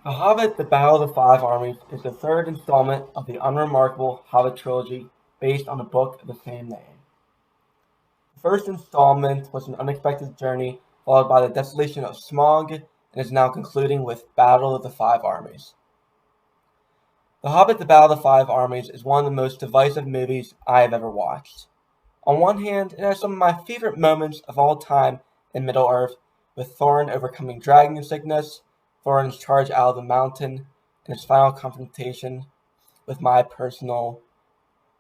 The Hobbit The Battle of the Five Armies is the third installment of the unremarkable Hobbit trilogy based on the book of the same name. The first installment was an unexpected journey followed by the desolation of Smaug and is now concluding with Battle of the Five Armies. The Hobbit The Battle of the Five Armies is one of the most divisive movies I have ever watched. On one hand, it has some of my favorite moments of all time in Middle-earth, with Thorin overcoming dragon sickness, Thorin's charge out of the mountain, and his final confrontation with my personal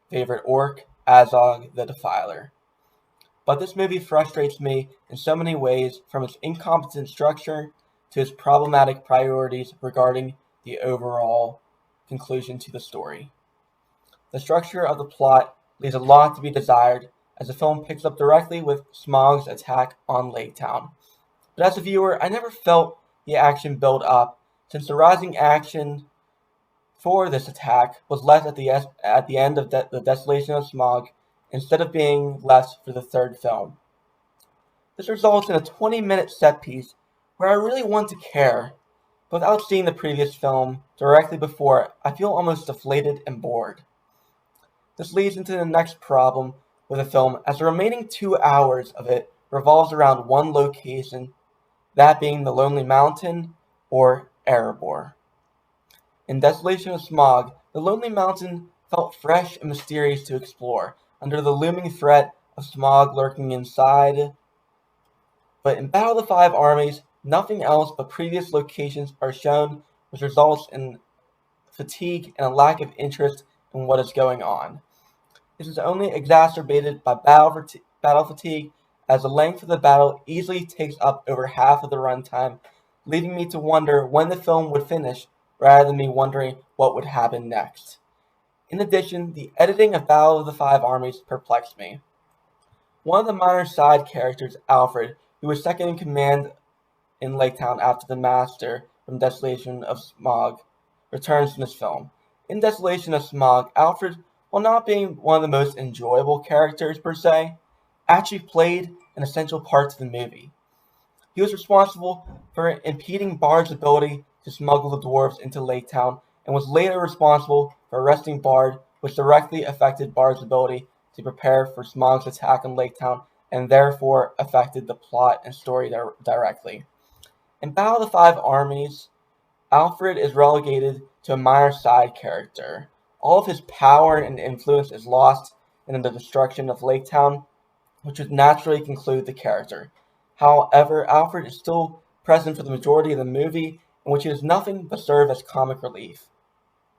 favorite orc, Azog the Defiler. But this movie frustrates me in so many ways, from its incompetent structure to its problematic priorities regarding the overall conclusion to the story. The structure of the plot leaves a lot to be desired, as the film picks up directly with Smaug's attack on Lake Town. But as a viewer, I never felt the action build up, since the rising action for this attack was left at the end of the desolation of Smaug, instead of being left for the third film. This results in a 20-minute set piece where I really want to care, but without seeing the previous film directly before it, I feel almost deflated and bored. This leads into the next problem with the film, as the remaining 2 hours of it revolves around one location, that being the Lonely Mountain, or Erebor. In Desolation of Smaug, the Lonely Mountain felt fresh and mysterious to explore, under the looming threat of Smaug lurking inside. But in Battle of the Five Armies, nothing else but previous locations are shown, which results in fatigue and a lack of interest in what is going on. This is only exacerbated by battle fatigue, as the length of the battle easily takes up over half of the runtime, leaving me to wonder when the film would finish, rather than me wondering what would happen next. In addition, the editing of Battle of the Five Armies perplexed me. One of the minor side characters, Alfred, who was second in command in Lake Town after the Master from Desolation of Smaug, returns in this film. In Desolation of Smaug, Alfred, while not being one of the most enjoyable characters per se, actually played an essential part to the movie. He was responsible for impeding Bard's ability to smuggle the dwarves into Lake Town, and was later responsible for arresting Bard, which directly affected Bard's ability to prepare for Smaug's attack on Lake Town, and therefore affected the plot and story directly. In Battle of the Five Armies, Alfred is relegated to a minor side character. All of his power and influence is lost in the destruction of Lake Town, which would naturally conclude the character. However, Alfred is still present for the majority of the movie, in which he does nothing but serve as comic relief.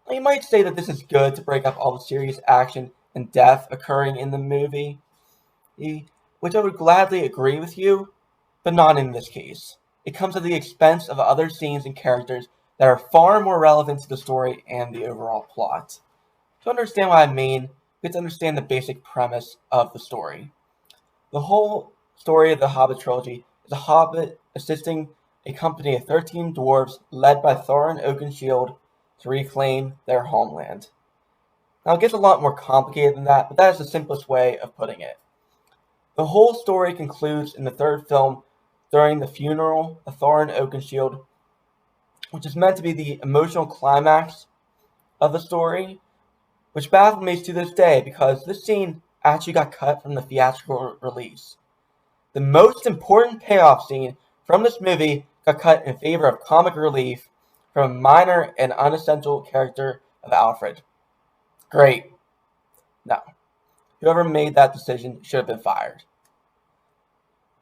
Now, you might say that this is good to break up all the serious action and death occurring in the movie, which I would gladly agree with you, but not in this case. It comes at the expense of other scenes and characters that are far more relevant to the story and the overall plot. To understand what I mean, we have to understand the basic premise of the story. The whole story of the Hobbit trilogy is a hobbit assisting a company of 13 dwarves led by Thorin Oakenshield to reclaim their homeland. Now, it gets a lot more complicated than that, but that is the simplest way of putting it. The whole story concludes in the third film during the funeral of Thorin Oakenshield, which is meant to be the emotional climax of the story, which baffles me to this day because this scene actually got cut from the theatrical release. The most important payoff scene from this movie got cut in favor of comic relief from a minor and unessential character of Alfred. Great. No. Whoever made that decision should have been fired.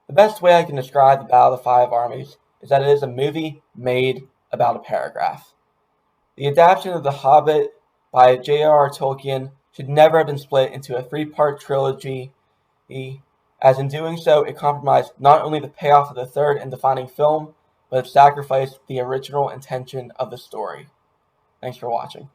The best way I can describe the Battle of the Five Armies is that it is a movie made about a paragraph. The adaptation of The Hobbit by J.R.R. Tolkien should never have been split into a three-part trilogy, as in doing so it compromised not only the payoff of the third and defining film, but it sacrificed the original intention of the story. Thanks for watching.